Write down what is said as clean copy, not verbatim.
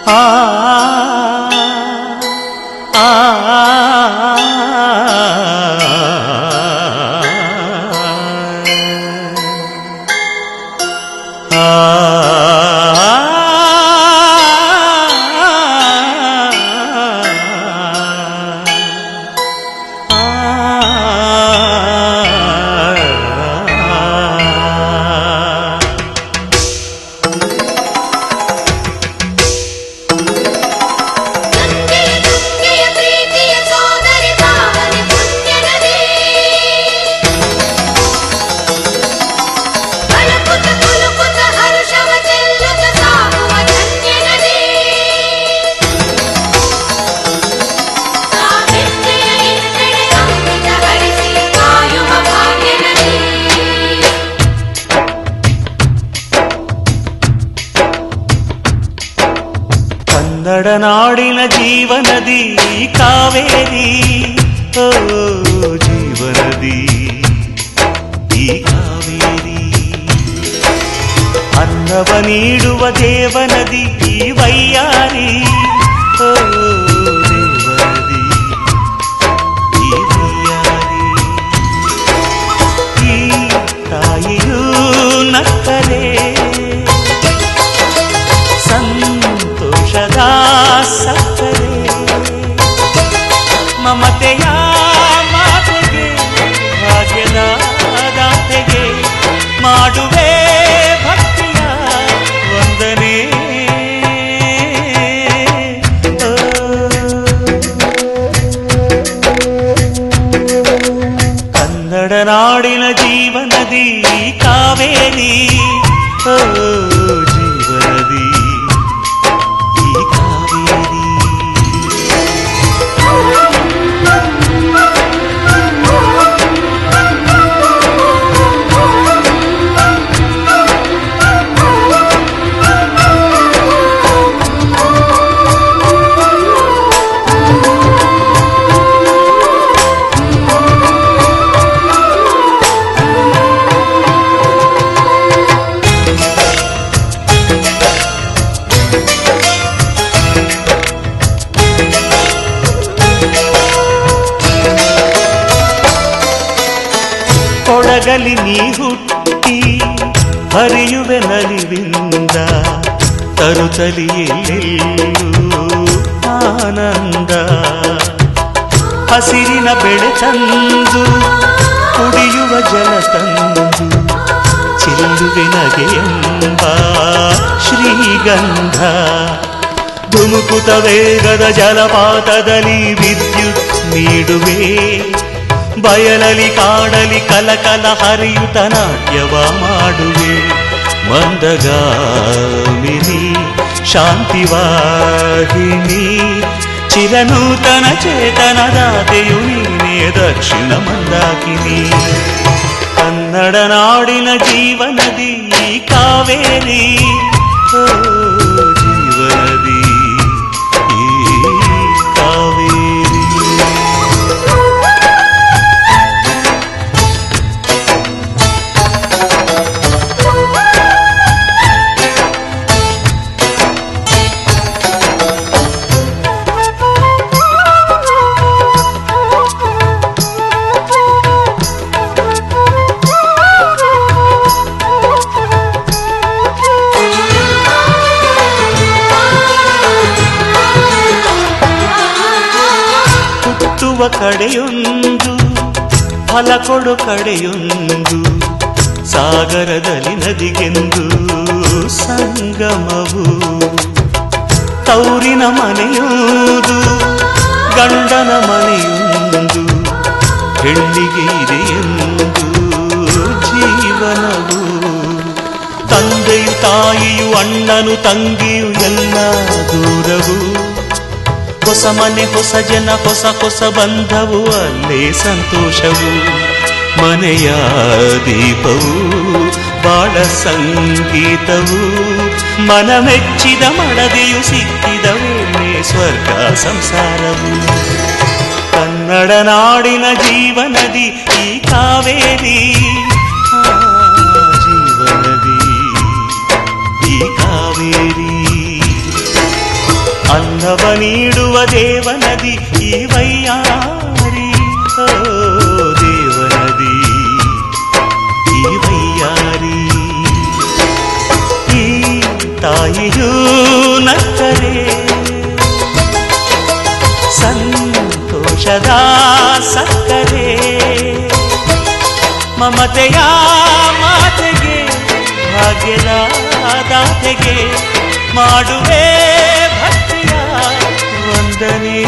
ಆ ಆ ಕನ್ನಡನಾಡಿನ ಜೀವನದಿ ಕಾವೇರಿ, ಓ ಜೀವನದಿ ಈ ಕಾವೇರಿ, ಅನ್ನವ ನೀಡುವ ದೇವನದಿ ಈ ವೈಯಾರಿ, ಓ ದೇವನದಿ ಈ ವೈಯಾರಿ, ಈ ತಾಯಿಯೂ ನಕ್ಕರೆ ಸಂತೋಷದ ಸಕ್ಕರೆ, ಮಮತೆಯ ಮಾತೆಗೆ ಭಾಗ್ಯದ ದಾತೆಗೆ ಮಾಡುವೆ ಭಕ್ತಿಯ ವಂದನೆ. ಕನ್ನಡ ನಾಡಿನ ಜೀವನದಿ ಕಾವೇರಿ, ಓ ಜೀವನದಿ ಈ ಕಾವೇರಿ. ಕೊಡಗಲಿ ನೀ ಹುಟ್ಟಿ ಹರಿಯುವೆ ನಲಿವಿಂದ, ತರುತ್ತಲಿಯೆಲ್ಲೆಲ್ಲೂ ಆನಂದ, ಹಸಿರಿನ ಬೆಳೆ ತಂದು ಕುಡಿಯುವ ಜಲ ತಂದು ಚೆಲ್ಲುವೆ ನಗೆಯೆಂಬ ಶ್ರೀಗಂಧ, ಧುಮುಕುತ ವೇಗದ ಜಲಪಾತದಲ್ಲಿ ವಿದ್ಯುತ್ ನೀಡುವೆ, ಬಯಲಲಿ ಕಾಡಲಿ ಕಲಕಲ ಹರಿಯುತ ನಾಟ್ಯವ ಮಾಡುವೆ, ಮಂದಗಾಮಿನಿ ಶಾಂತಿವಾಹಿನಿ, ಚಿರನೂತನ ಚೇತನದಾತೆಯು ನೀನೇ ದಕ್ಷಿಣ ಮಂದಾಕಿನಿ. ಕನ್ನಡ ನಾಡಿನ ಜೀವನದಿ ಕಾವೇರಿ, ಓ ಜೀವನದಿ ಈ ಕಾವೇರಿ. ಕಡೆಯೊಂದು ಫಲ ಕೊಡು ಕಡೆಯೊಂದು, ಸಾಗರದಲ್ಲಿ ನದಿಗೆಂದು ಸಂಗಮವು, ತೌರಿನ ಮನೆಯುವುದು ಗಂಡನ ಮನೆಯೊಂದು, ಹೆಣ್ಣಿಗೆ ಇದೆಯೆಂದು ಜೀವನವು, ತಂದೆಯು ತಾಯಿಯು ಅಣ್ಣನು ತಂಗಿಯು ಎಲ್ಲ ದೂರವು, ಹೊಸ ಮನೆ ಹೊಸ ಜನ ಹೊಸ ಹೊಸ ಬಂಧವು ಅಲ್ಲೇ ಸಂತೋಷವು, ಮನೆಯ ದೀಪವು ಬಾಳ ಸಂಗೀತವು, ಮನ ಮೆಚ್ಚಿದ ಮಡದಿಯು ಸಿಕ್ಕಿದ ವೇಳೆ ಸ್ವರ್ಗ ಸಂಸಾರವು. ಕನ್ನಡ ನಾಡಿನ ಜೀವನದಿ ಈ ಕಾವೇರಿ, ಜೀವನದಿ ಈ ಕಾವೇರಿ. ಸುಖವ ನೀಡುವ ದೇವನದಿ ಈ ವೈಯಾರಿ. ಓ ದೇವನದಿ ಈ ವೈಯಾರಿ. ಈ ತಾಯಿಯೂ ನಕ್ಕರೆ ಸಂತೋಷದ ಸಕ್ಕರೆ. ಮಮತೆಯ ಮಾತೆಗೆ ಭಾಗ್ಯದ ದಾತೆಗೆ ಮಾಡುವೆ ಭಕ್ತಿಯ ವಂದನೆ.